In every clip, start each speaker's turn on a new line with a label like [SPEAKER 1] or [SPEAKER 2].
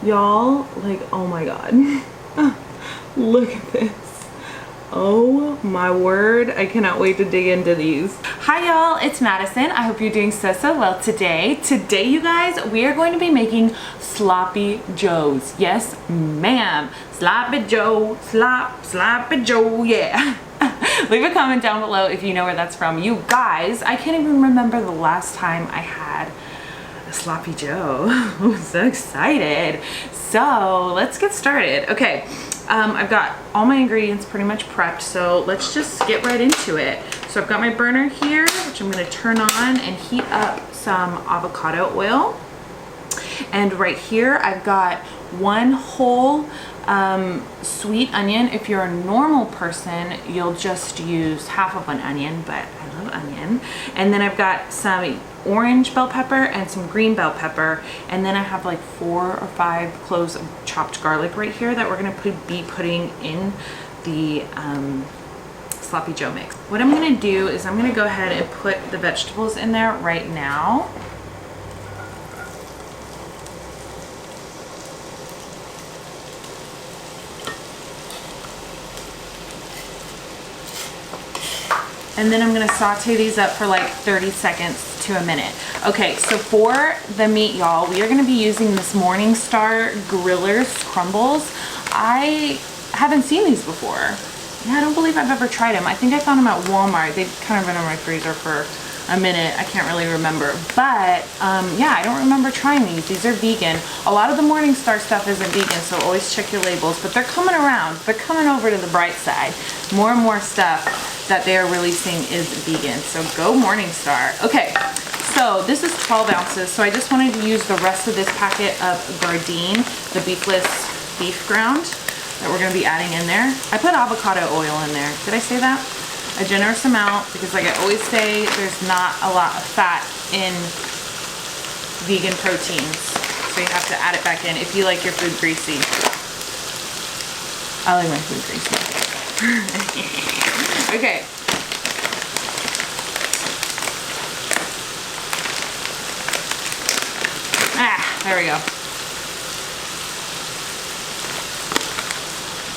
[SPEAKER 1] Y'all, like, oh my god. Look at this. Oh my word, I cannot wait to dig into these. Hi y'all, it's Madison. I hope you're doing so well today. Today, you guys, we are going to be making sloppy joes. Yes, ma'am. Sloppy joe, sloppy joe, yeah. Leave a comment down below if you know where that's from. You guys, I can't even remember the last time I had a sloppy joe. I'm so excited. So let's get started. Okay, I've got all my ingredients pretty much prepped, so let's just get right into it. So I've got my burner here, which I'm gonna turn on and heat up some avocado oil. And right here, I've got one whole sweet onion. If you're a normal person, you'll just use half of an onion, but I love onion. And then I've got some orange bell pepper and some green bell pepper. And then I have like 4 or 5 cloves of chopped garlic right here that we're gonna be putting in the sloppy joe mix. What I'm gonna do is I'm gonna go ahead and put the vegetables in there right now. And then I'm gonna saute these up for like 30 seconds to a minute. Okay, so for the meat, y'all, we are gonna be using this Morningstar Grillers crumbles. I haven't seen these before. Yeah, I don't believe I've ever tried them. I think I found them at Walmart. They've kind of been in my freezer for a minute. I can't really remember. But yeah, I don't remember trying these. These are vegan. A lot of the Morningstar stuff isn't vegan, so always check your labels. But they're coming around. They're coming over to the bright side. More and more stuff that they are releasing is vegan. So go Morningstar. Okay, so this is 12 ounces. So I just wanted to use the rest of this packet of Gardein, the beefless beef ground that we're gonna be adding in there. I put avocado oil in there. Did I say that? A generous amount, because like I always say, there's not a lot of fat in vegan proteins. So you have to add it back in if you like your food greasy. I like my food greasy. Okay. There we go.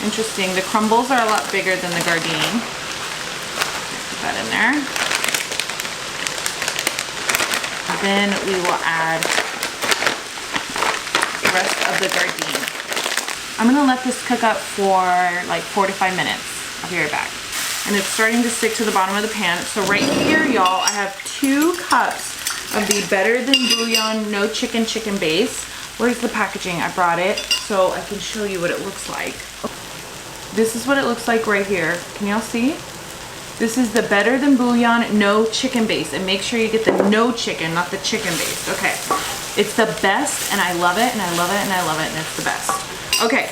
[SPEAKER 1] Interesting. The crumbles are a lot bigger than the Gardein. Put that in there. And then we will add the rest of the Gardein. I'm gonna let this cook up for like 4 to 5 minutes. I'll be right back. And it's starting to stick to the bottom of the pan. So right here, y'all, I have 2 cups of the Better Than Bouillon No Chicken base. Where's the packaging? I brought it so I can show you what it looks like. This is what it looks like right here. Can y'all see? This is the Better Than Bouillon No Chicken base. And make sure you get the no chicken, not the chicken base. Okay. It's the best, and I love it, and I love it, and I love it, and it's the best. Okay.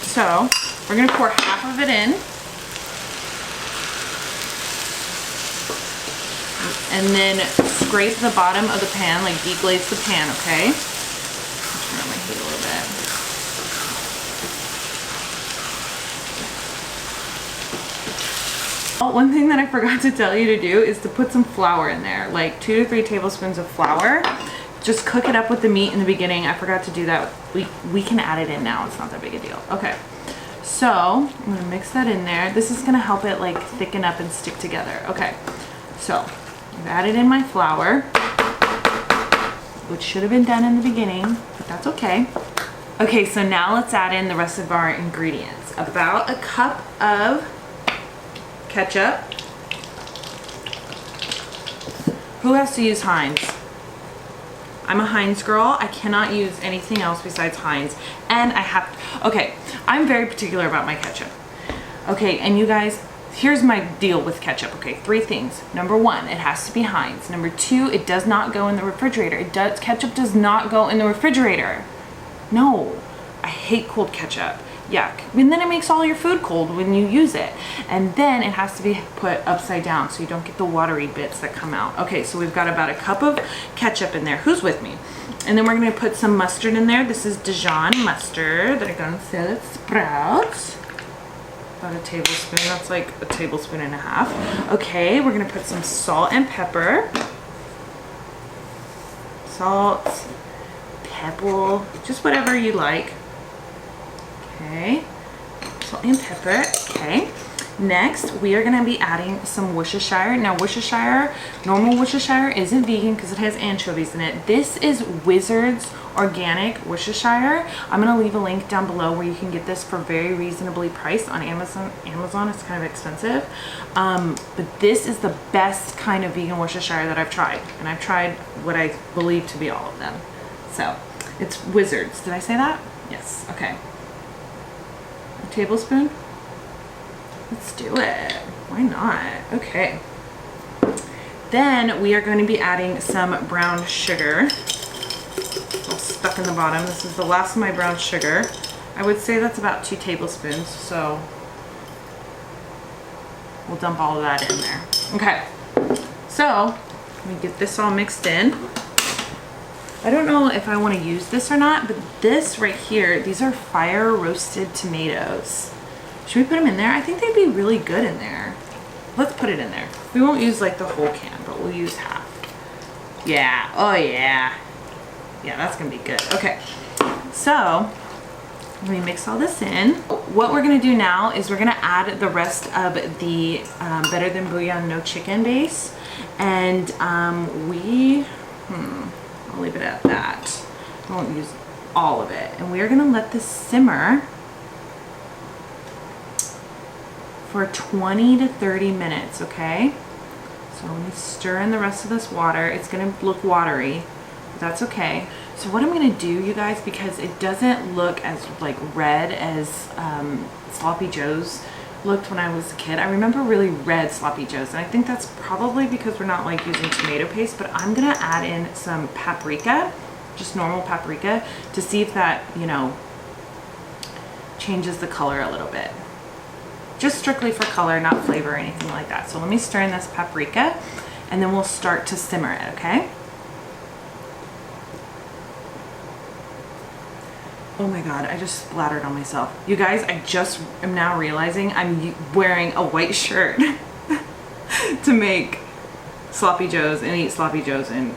[SPEAKER 1] So we're gonna pour half of it in. And then scrape the bottom of the pan, like deglaze the pan, okay? Turn on my heat a little bit. One thing that I forgot to tell you to do is to put some flour in there, like 2 to 3 tablespoons of flour. Just cook it up with the meat in the beginning. I forgot to do that. We can add it in now. It's not that big a deal. Okay. So I'm gonna mix that in there. This is gonna help it like thicken up and stick together. Okay. So I've added in my flour, which should have been done in the beginning, but that's okay. Okay, so now let's add in the rest of our ingredients. About a cup of ketchup. Who has to use Heinz? I'm a Heinz girl. I cannot use anything else besides Heinz. And I have, okay, I'm very particular about my ketchup. Okay, and you guys, here's my deal with ketchup. Okay, 3 things. Number 1, it has to be Heinz. Number 2, it does not go in the refrigerator. Ketchup does not go in the refrigerator. No, I hate cold ketchup. Yuck. And then it makes all your food cold when you use it. And then it has to be put upside down so you don't get the watery bits that come out. Okay, so we've got about a cup of ketchup in there. Who's with me? And then we're gonna put some mustard in there. This is Dijon mustard that I'm gonna sell at Sprouts. About a tablespoon. That's like a tablespoon and a half. Okay, we're gonna put some salt and pepper. Salt, pepper, just whatever you like. Okay, salt and pepper. Okay. Next, we are going to be adding some Worcestershire. Now, Worcestershire, normal Worcestershire isn't vegan because it has anchovies in it. This is Wizards Organic Worcestershire. I'm going to leave a link down below where you can get this for very reasonably priced on Amazon. It's kind of expensive. But this is the best kind of vegan Worcestershire that I've tried. And I've tried what I believe to be all of them. So, it's Wizards. Did I say that? Yes. Okay. A tablespoon? Let's do it. Why not? Okay. Then we are going to be adding some brown sugar. It's all stuck in the bottom. This is the last of my brown sugar. I would say that's about 2 tablespoons. So we'll dump all of that in there. Okay. So let me get this all mixed in. I don't know if I want to use this or not, but this right here, these are fire roasted tomatoes. Should we put them in there? I think they'd be really good in there. Let's put it in there. We won't use like the whole can, but we'll use half. Yeah, oh yeah. Yeah, that's gonna be good. Okay, so let me mix all this in. What we're gonna do now is we're gonna add the rest of the Better Than Bouillon No Chicken base. And I'll leave it at that. I won't use all of it. And we are gonna let this simmer for 20 to 30 minutes, okay? So let me stir in the rest of this water. It's gonna look watery, but that's okay. So what I'm gonna do, you guys, because it doesn't look as like red as Sloppy Joe's looked when I was a kid. I remember really red Sloppy Joe's, and I think that's probably because we're not like using tomato paste, but I'm gonna add in some paprika, just normal paprika, to see if that, you know, changes the color a little bit. Just strictly for color, not flavor or anything like that. So let me stir in this paprika and then we'll start to simmer it, okay? Oh my God, I just splattered on myself. You guys, I just am now realizing I'm wearing a white shirt to make Sloppy Joe's and eat Sloppy Joe's in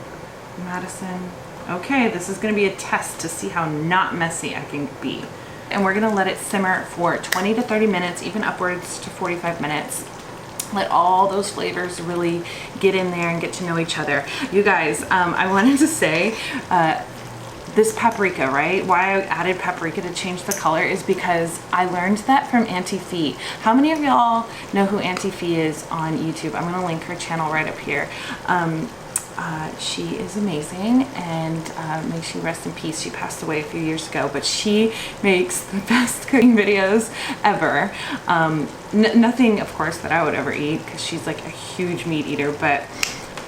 [SPEAKER 1] Madison. Okay, this is gonna be a test to see how not messy I can be. And we're gonna let it simmer for 20 to 30 minutes, even upwards to 45 minutes. Let all those flavors really get in there and get to know each other. You guys, I wanted to say, this paprika, right? Why I added paprika to change the color is because I learned that from Auntie Fee. How many of y'all know who Auntie Fee is on YouTube? I'm gonna link her channel right up here. She is amazing, and may she rest in peace. She passed away a few years ago, but she makes the best cooking videos ever. Nothing, of course, that I would ever eat because she's like a huge meat eater, but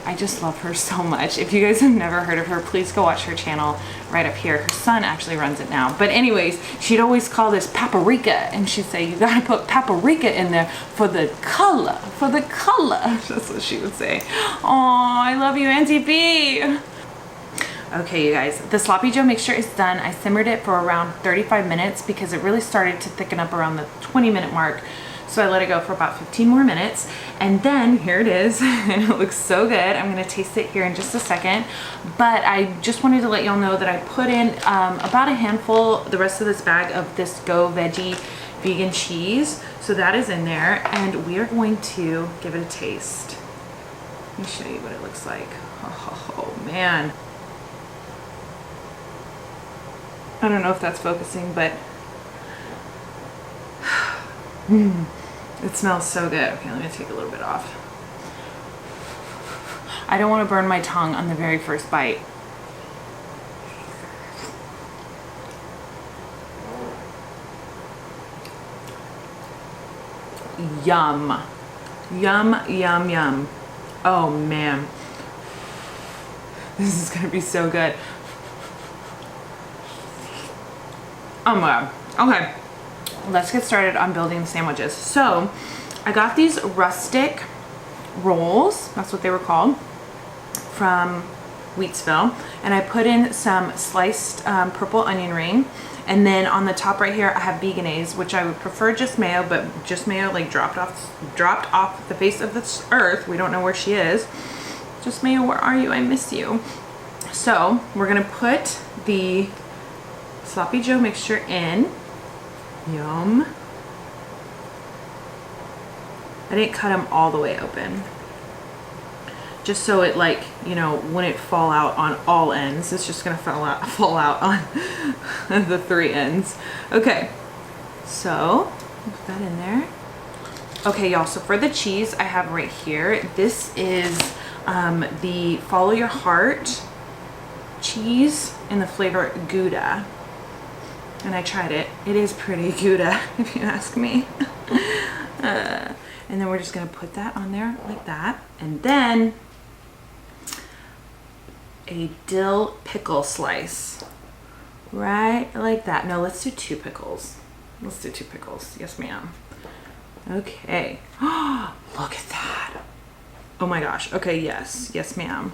[SPEAKER 1] I just love her so much. If you guys have never heard of her, please go watch her channel right up here. Her son actually runs it now. But anyways, she'd always call this paprika, and she'd say, you gotta put paprika in there for the color, for the color. That's what she would say. Oh, I love you, Auntie B. Okay, you guys, the Sloppy Joe mixture is done. I simmered it for around 35 minutes because it really started to thicken up around the 20-minute mark. So I let it go for about 15 more minutes, and then here it is, and it looks so good. I'm gonna taste it here in just a second, but I just wanted to let y'all know that I put in about a handful, the rest of this bag of this Go Veggie vegan cheese. So that is in there, and we are going to give it a taste. Let me show you what it looks like. Oh man. I don't know if that's focusing, but it smells so good. Okay, let me take a little bit off. I don't want to burn my tongue on the very first bite. Yum. Yum, yum, yum. Oh man. This is gonna be so good. Oh my God. Okay. Let's get started on building the sandwiches. So I got these rustic rolls, that's what they were called, from Wheatsville, and I put in some sliced purple onion ring, and then on the top right here I have veganaise, which I would prefer just mayo, but just mayo like dropped off the face of this earth. We don't know where she is. Just mayo, where are you? I miss you. So we're gonna put the sloppy joe mixture in. Yum. I didn't cut them all the way open, just so it, like, you know, wouldn't fall out on all ends. It's just gonna fall out on the 3 ends. Okay, so put that in there. Okay, y'all, so for the cheese I have right here, this is the Follow Your Heart cheese in the flavor Gouda. And I tried it. It is pretty Gouda, if you ask me. And then we're just gonna put that on there like that. And then a dill pickle slice. Right like that. No, let's do 2 pickles. Let's do 2 pickles. Yes, ma'am. Okay. Look at that. Oh my gosh. Okay, yes. Yes, ma'am.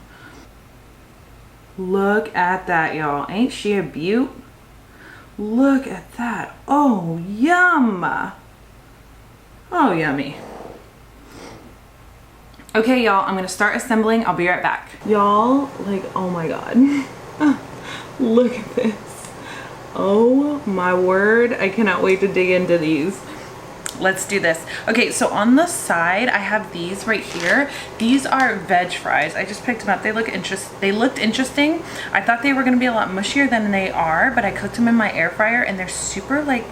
[SPEAKER 1] Look at that, y'all. Ain't she a beaut? Look at that. Oh, yum. Oh, yummy. Okay, y'all, I'm gonna start assembling. I'll be right back. Y'all, like, oh my God. Look at this. Oh my word. I cannot wait to dig into these. Let's do this. Okay, so on the side, I have these right here. These are veg fries. I just picked them up. They looked interesting. I thought they were gonna be a lot mushier than they are, but I cooked them in my air fryer and they're super, like,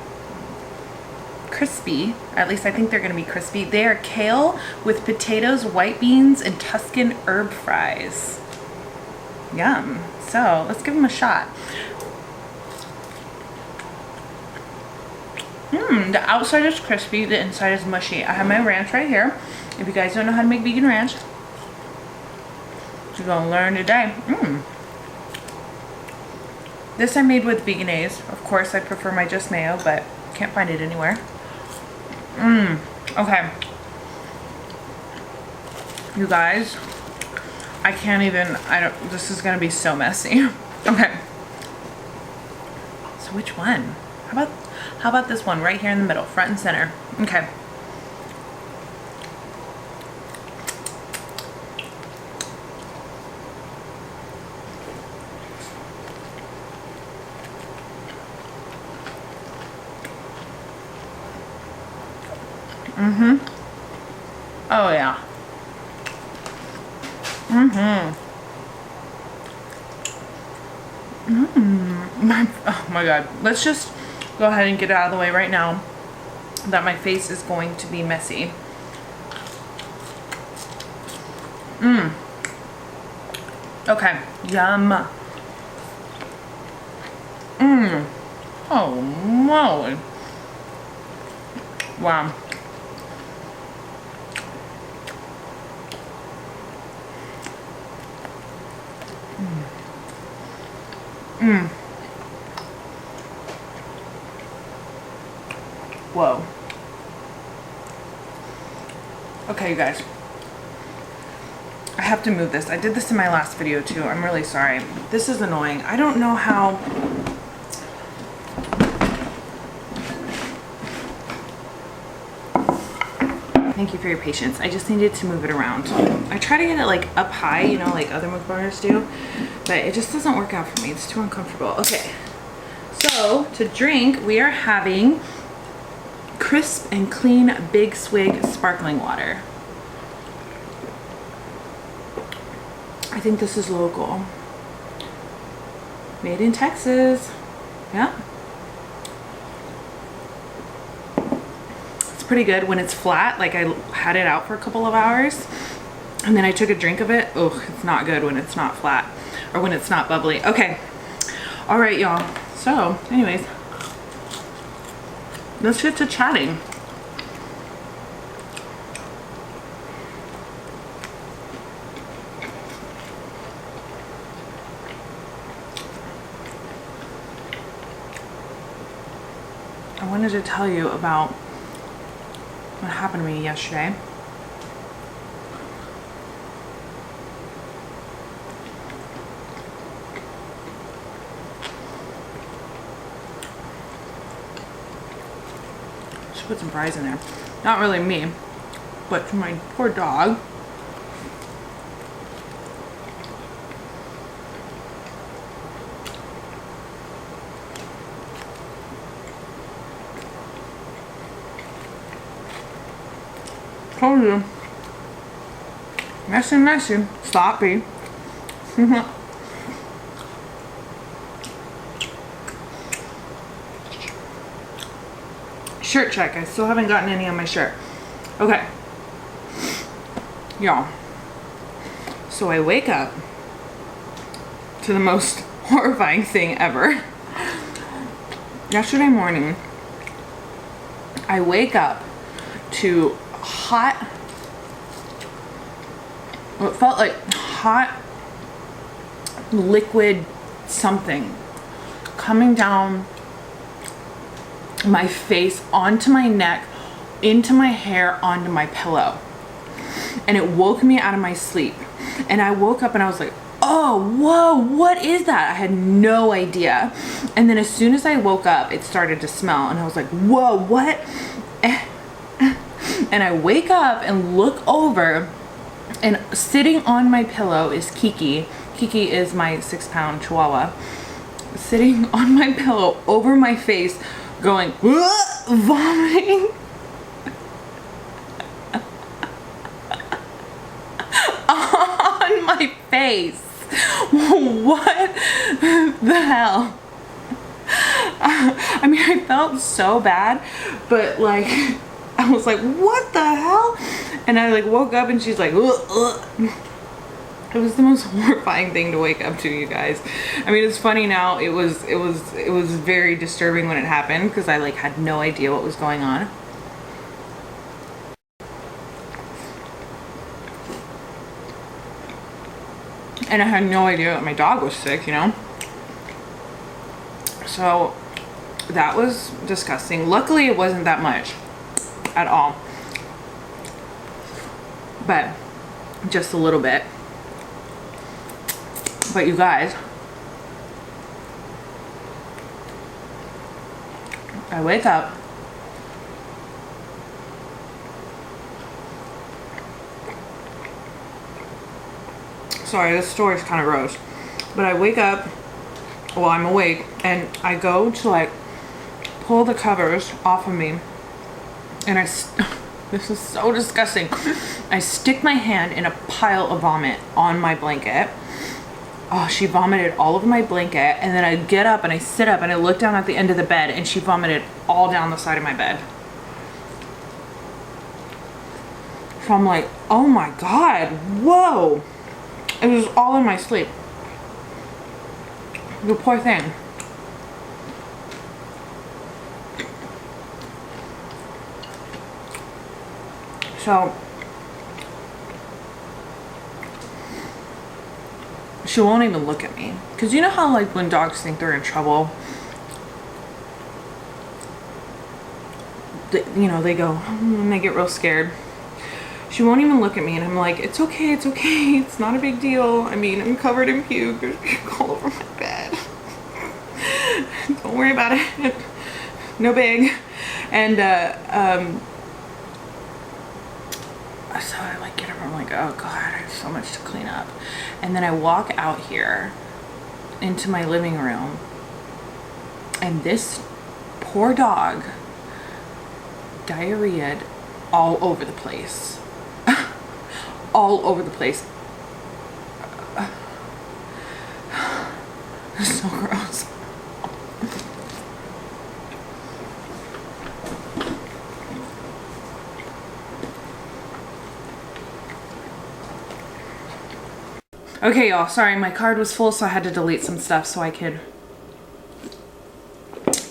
[SPEAKER 1] crispy. At least I think they're gonna be crispy. They are kale with potatoes, white beans, and Tuscan herb fries. Yum. So let's give them a shot. The outside is crispy, the inside is mushy. I have my ranch right here. If you guys don't know how to make vegan ranch, you're gonna learn today. This I made with Vegenaise. Of course, I prefer my just mayo, but can't find it anywhere. Okay. You guys, I can't even, this is gonna be so messy. Okay. So which one? How about this one right here in the middle, front and center? Okay. Oh yeah. Oh my God. Let's just go ahead and get it out of the way right now that my face is going to be messy. Okay. Yum. Oh moly. Wow. Whoa. Okay, you guys. I have to move this. I did this in my last video too. I'm really sorry. This is annoying. I don't know how... Thank you for your patience. I just needed to move it around. I try to get it like up high, you know, like other mukbangers do, but it just doesn't work out for me. It's too uncomfortable. Okay. So to drink, we are having crisp and clean Big Swig sparkling water. I think this is local. Made in Texas. Yeah. It's pretty good when it's flat. Like I had it out for a couple of hours and then I took a drink of it. Oh, it's not good when it's not flat or when it's not bubbly. Okay. All right, y'all. So anyways, let's get to chatting. I wanted to tell you about what happened to me yesterday. Just put some fries in there. Not really me, but for my poor dog. Told you. Messy, messy. Sloppy. Shirt check. I still haven't gotten any on my shirt. Okay. Y'all. So I wake up to the most horrifying thing ever. Yesterday morning, I wake up to hot, what felt like hot liquid something coming down my face, onto my neck, into my hair, onto my pillow. And it woke me out of my sleep. And I woke up and I was like, oh, whoa, what is that? I had no idea. And then as soon as I woke up, it started to smell. And I was like, whoa, what? And I wake up and look over, and sitting on my pillow is Kiki. Kiki is my 6-pound chihuahua. Sitting on my pillow over my face, going, vomiting. On my face. What the hell? I mean, I felt so bad, but like, I was like, what the hell? And I like woke up and she's like, ugh. It was the most horrifying thing to wake up to, you guys. I mean, it's funny now. It was very disturbing when it happened because I like had no idea what was going on. And I had no idea that my dog was sick, you know? So that was disgusting. Luckily, it wasn't that much at all. But just a little bit. But you guys, I wake up. Sorry, this story's kind of gross. But I wake up, well, I'm awake, and I go to like pull the covers off of me. And this is so disgusting. I stick my hand in a pile of vomit on my blanket. Oh, she vomited all over my blanket. And then I get up and I sit up and I look down at the end of the bed and she vomited all down the side of my bed. So I'm like, oh my God, whoa. It was all in my sleep. The poor thing. So she won't even look at me. Because you know how like when dogs think they're in trouble, they go and they get real scared. She won't even look at me, and I'm like, it's okay, it's not a big deal. I mean, I'm covered in puke. There's puke all over my bed. Don't worry about it. No big. And so I like get up, I'm like, oh God, I have so much to clean up. And then I walk out here into my living room, and this poor dog diarrheaed all over the place. All over the place. It's so gross. Okay, y'all, sorry, my card was full, so I had to delete some stuff so I could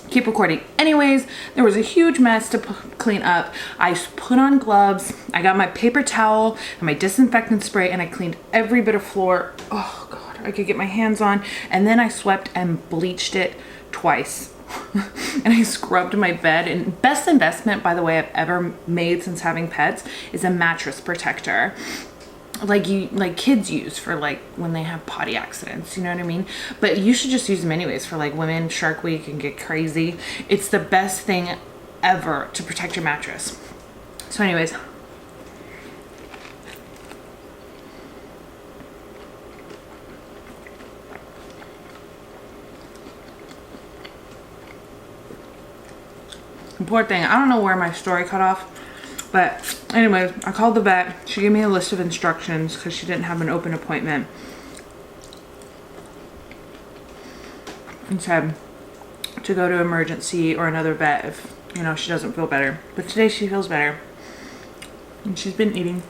[SPEAKER 1] keep recording. Anyways, there was a huge mess to clean up. I put on gloves, I got my paper towel and my disinfectant spray, and I cleaned every bit of floor, oh God, I could get my hands on. And then I swept and bleached it twice. And I scrubbed my bed. And best investment, by the way, I've ever made since having pets is a mattress protector. Like kids use for like when they have potty accidents, you know what I mean? But you should just use them anyways for like women, Shark Week, and get crazy. It's the best thing ever to protect your mattress. So anyways, poor thing. I don't know where my story cut off, But anyways, I called the vet. She gave me a list of instructions because she didn't have an open appointment. And said to go to emergency or another vet if, you know, she doesn't feel better. But today she feels better. And she's been eating.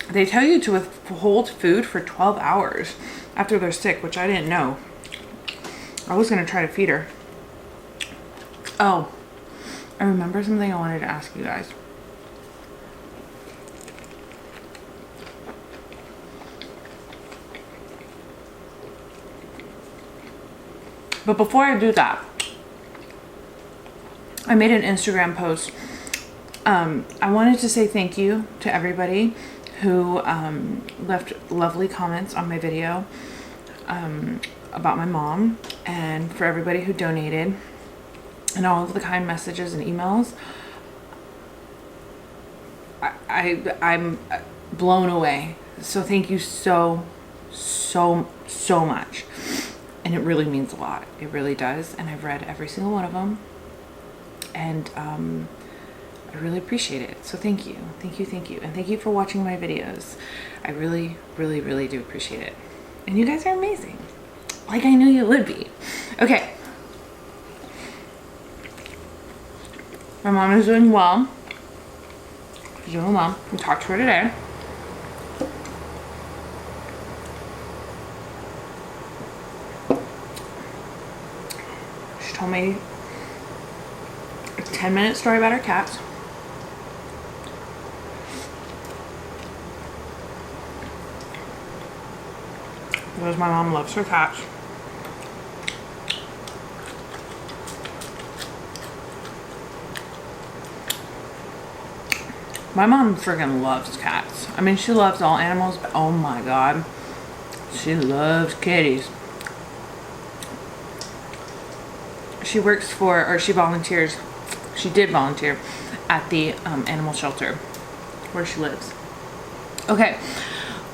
[SPEAKER 1] They tell you to withhold food for 12 hours after they're sick, which I didn't know. I was going to try to feed her. Oh, I remember something I wanted to ask you guys. But before I do that, I made an Instagram post. I wanted to say thank you to everybody who left lovely comments on my video about my mom, and for everybody who donated and all of the kind messages and emails. I'm blown away. So thank you so much. And it really means a lot. It really does. And I've read every single one of them. And I really appreciate it. So thank you. Thank you. And thank you for watching my videos. I really do appreciate it. And you guys are amazing. Like I knew you would be. Okay. My mom is doing well. She's doing well. We talked to her today. She told me a 10-minute story about her cats. Because my mom loves her cats. My mom freaking loves cats. I mean, she loves all animals, but oh my god, she loves kitties. She works for, or she volunteers, she did volunteer at the animal shelter where she lives. Okay,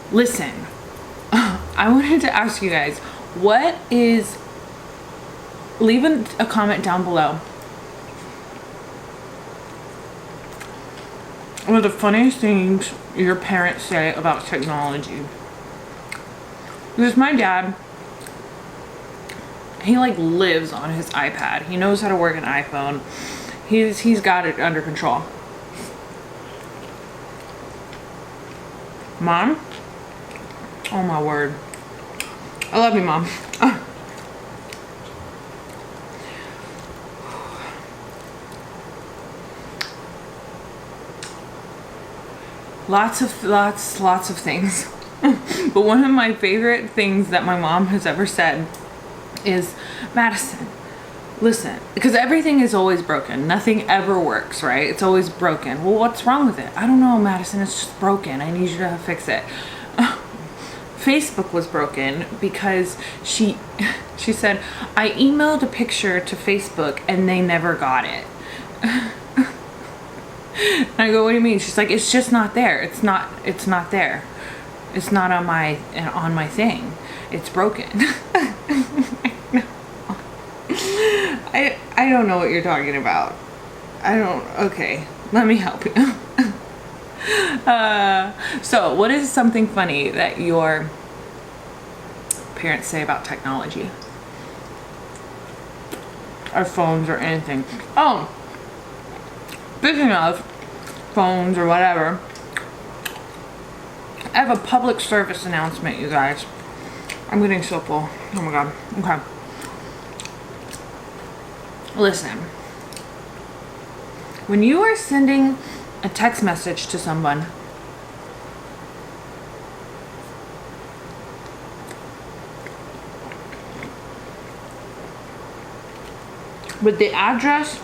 [SPEAKER 1] listen, I wanted to ask you guys, leave a comment down below. What are the funniest things your parents say about technology? Because my dad, he like lives on his iPad. He knows how to work an iPhone. He's got it under control. Mom? Oh my word. I love you, Mom. Lots of things. But one of my favorite things that my mom has ever said is, Madison, listen, because everything is always broken. Nothing ever works, right? It's always broken. Well, what's wrong with it? I don't know, Madison, it's just broken. I need you to fix it. Facebook was broken because she said, I emailed a picture to Facebook and they never got it. And I go, what do you mean? She's like, it's just not there. It's not there. It's not on my thing. It's broken. I don't know what you're talking about. Okay, let me help you. So what is something funny that your parents say about technology? Or phones or anything? Oh, speaking of phones or whatever, I have a public service announcement, you guys. I'm getting so full. Oh my god. Okay. Listen. When you are sending a text message to someone, with the address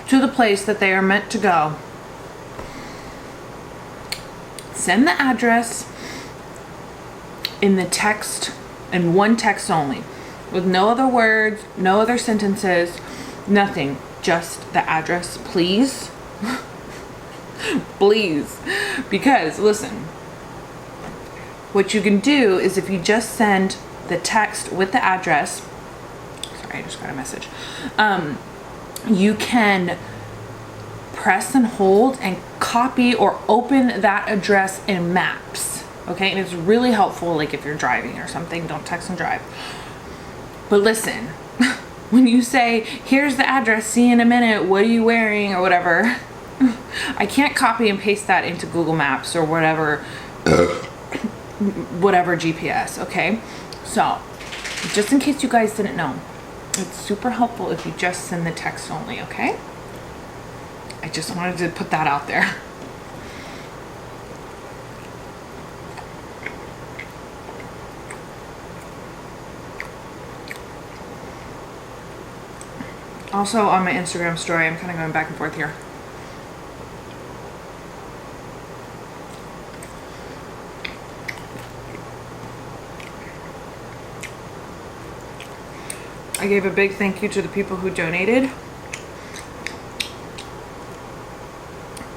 [SPEAKER 1] to the place that they are meant to go, send the address in the text, in one text only, with no other words, no other sentences, nothing, just the address, please. Please. Because listen, what you can do is if you just send the text with the address, sorry, I just got a message, you can press and hold and copy or open that address in Maps. Okay, and it's really helpful, like if you're driving or something. Don't text and drive. But listen, when you say, here's the address, see you in a minute, what are you wearing, or whatever, I can't copy and paste that into Google Maps or whatever GPS, okay? So, just in case you guys didn't know, it's super helpful if you just send the text only, okay? I just wanted to put that out there. Also on my Instagram story, I'm kind of going back and forth here. I gave a big thank you to the people who donated.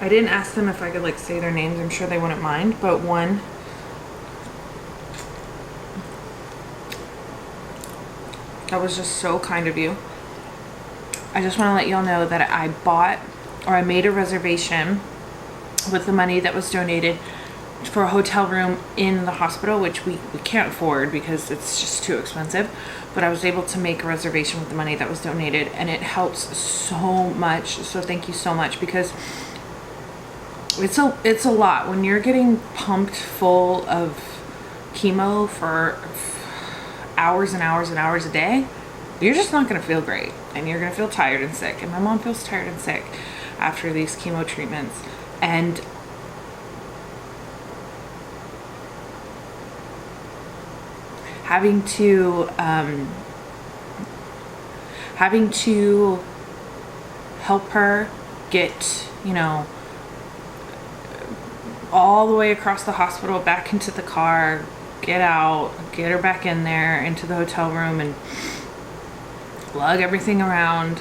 [SPEAKER 1] I didn't ask them if I could like say their names. I'm sure they wouldn't mind, but one that was just so kind of you. I just want to let y'all know that I bought, or I made a reservation with the money that was donated for a hotel room in the hospital, which we can't afford because it's just too expensive. But I was able to make a reservation with the money that was donated, and it helps so much. So thank you so much, because it's a lot when you're getting pumped full of chemo for hours and hours and hours a day. You're just not going to feel great, and you're going to feel tired and sick. And my mom feels tired and sick after these chemo treatments. And having to help her get, you know, all the way across the hospital, back into the car, get out, get her back in there, into the hotel room, and lug everything around.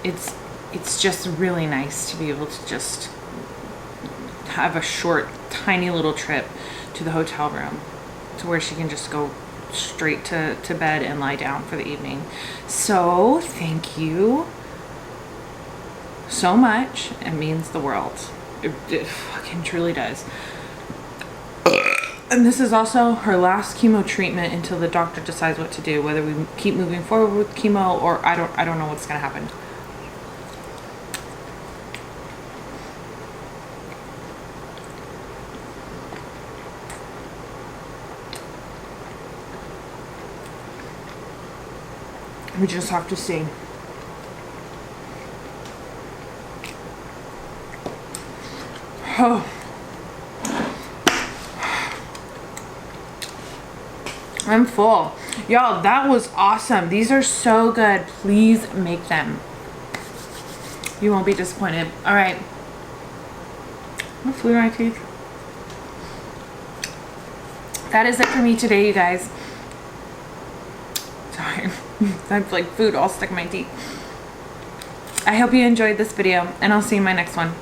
[SPEAKER 1] It's just really nice to be able to just have a short, tiny little trip to the hotel room to where she can just go straight to bed and lie down for the evening. So thank you so much. It means the world. It fucking truly does. And this is also her last chemo treatment until the doctor decides what to do, whether we keep moving forward with chemo or I don't know what's gonna happen. We just have to see. Oh. I'm full. Y'all, that was awesome. These are so good. Please make them. You won't be disappointed. All right. What's flew in my teeth? That is it for me today, you guys. Sorry. I have like food all stuck in my teeth. I hope you enjoyed this video, and I'll see you in my next one.